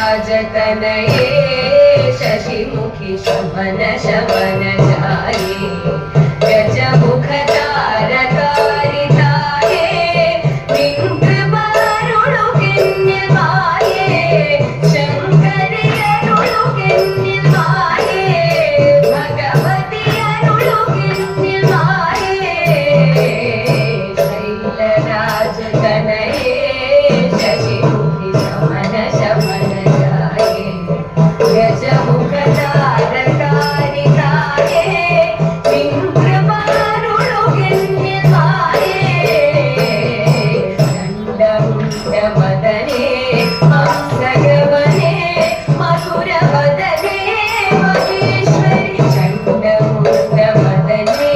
शैलराजतनये शशिमुखि शमन शमन जाये गजमुखतारकारिताये विङ्कृपारुणुकिन्यमाये शङ्करियरुणुकिन्यमाये भगवतियरुणुकिन्यमाये शैलराजतनये शशिमुखि शमन शमन जाये गजमुखतारकारिताये विङ्कृपारुणुकिन्यमाये दण्डमुण्डमदने हंसगमने मधुरवदने महेश्वरि चण्डमुण्डमदने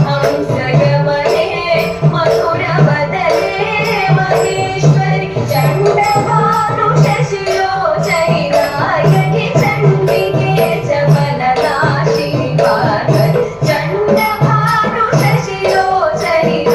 हंसगमने मधुरवदने महेश्वरि चण्डभानु शशिलोचैनायकि चण्डिके च बलनाशिनि पार्वति चण्डभानु शशिलोचैनायकि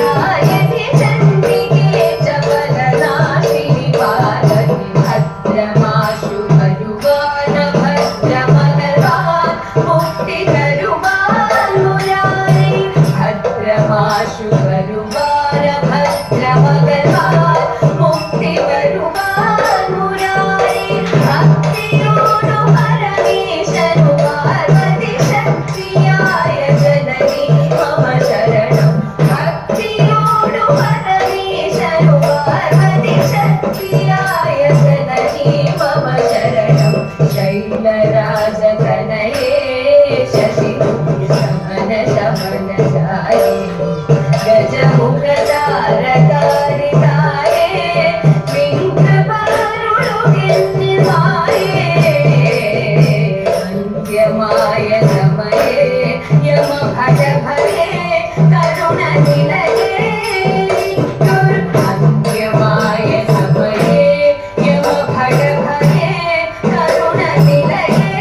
चण्डिके च बलनाशिनि पार्वति भद्रमाशु भरुवान भद्रमगर्वान् मुक्तिकरुवान् मुरारी भद्रमाशु भरुवान भद्रमगर्वान् मुक्तिकरुवान् मुरारी भक्तियोनु परमेशनु पार्वती शक्तियाय जननी मम शरणं भक्तियोनु परमेशनु पार्वती शक्तियाय जननी मम शरणं शैलराजतनये शशिमुखि शमन शमन जाये गजमुखतारकारिताये विङ्कृपारुणुकिन्यमाये अन्त्यमाय समये यमभटभये करुणनिलये अन्त्यमाय समये यमभटभये करुणनिलये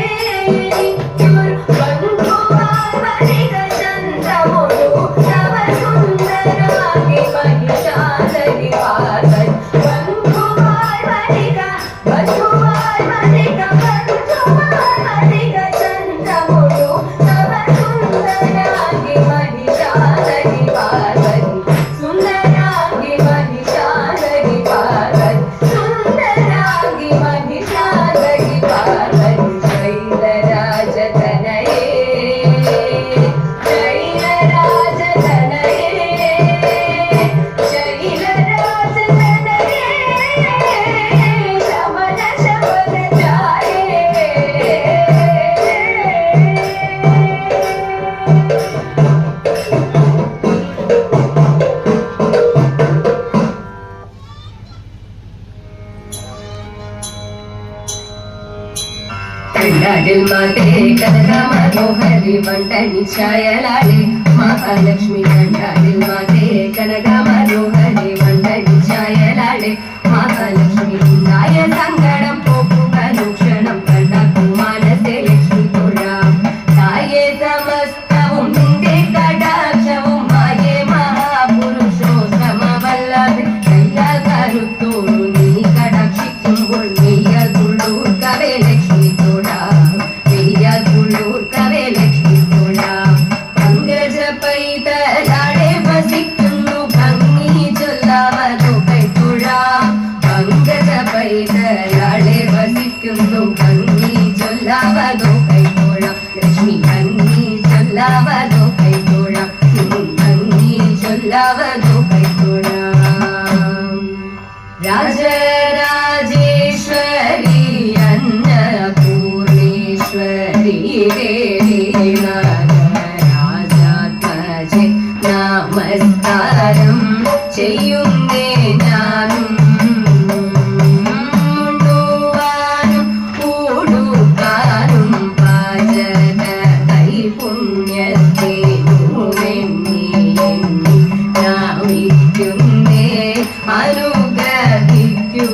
बन्धुवार्वरिकचन्द्रमुडु तव सुन्दराङ्गि महिषासुरि पार्वति बन्धुवार्वरिकचन्द्रमुडु तव सुन्दराङ्गि महिषासुरि पार्वति सुन्दराङ्गि महिषासुरि पार्वति सुन्दराङ्गि महिषासुरि पार्वति शैलराजतनये शैलराजतनये शैलराजतनये शमन शमन जाये कंडारिल माते कनका मनोहरि मंडनी छायलाडे महालक्ष्मी कंडारिल माते कनका मनोहरि मंडनी छायलाडे महालक्ष्मी नाय संगडं पोपु कनुक्षणं कंडकु मानसे लक्ष्मी तोळा नाय രാജാത്മജെ നമസ്കാരം ചെയ്യുന്നേ ഞാനും ഉണ്ണുവാനും ഊടുക്കാനും പാചക കൈപുണ്യത്തിനുമെന്നി നാവിക്കുന്നേ അനുഗ്രഹിക്കൂ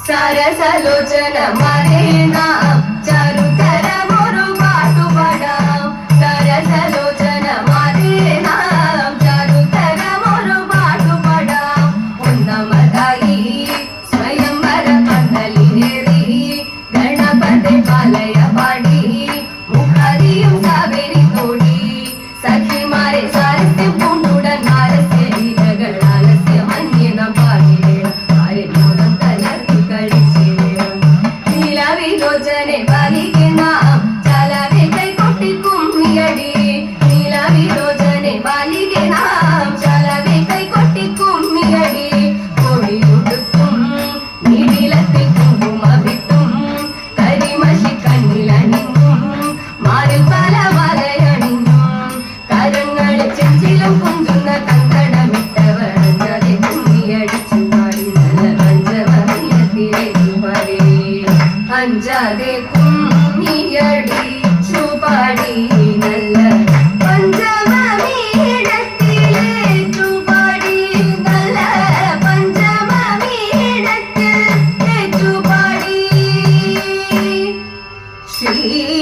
സരസലോചന മരേന ചരുതരമൊരു പാട്ടുപാടാം സരസലോചന മരേന ചരുതരമൊരു പാട്ടുപാടാം ഒന്നാമതായി സ്വയംവര പന്തലിലേറി ഗണപതി പാലയ പാടി മുഖരിയും കാവേരി തോടി സഖിമാരെ സാരസ്യം പൂണ്ടുടൻ നാരസ്യ ലീലകൾ ആലസ്യ മന്യന പാടിടേണം ആരെന്നോടം വിലോചനെ ബാലികെ നാം ചലവെ കൈകൊട്ടി കുമ്മിയടി നീല വിലോചനെ ബാലികെ നാം ചലവെ കൈകൊട്ടി കുമ്മിയടി കൊടിയുടുത്തും നിടിലത്തിൽ കുങ്കുമവിട്ടും കരിമഷി കണ്ണിലണിഞ്ഞും മാറിൽ പല വലയണിഞ്ഞും കരങ്ങളിൽ ചെഞ്ചിലും കുഞ്ചുന്ന കങ്കണമിട്ടവർ അഞ്ചാതെ കുമ്മിയടിച്ചു പാടി നല്ല പഞ്ചവറിയത്തിലേക്ക് പാടി അഞ്ചാതെ കുമ്മിയടിച്ചു പാടി നല്ല പഞ്ചമീടത്തിലേറ്റു പാടി നല്ല പഞ്ചമീടത്തിൽ ഏറ്റു പാടി ശ്രീ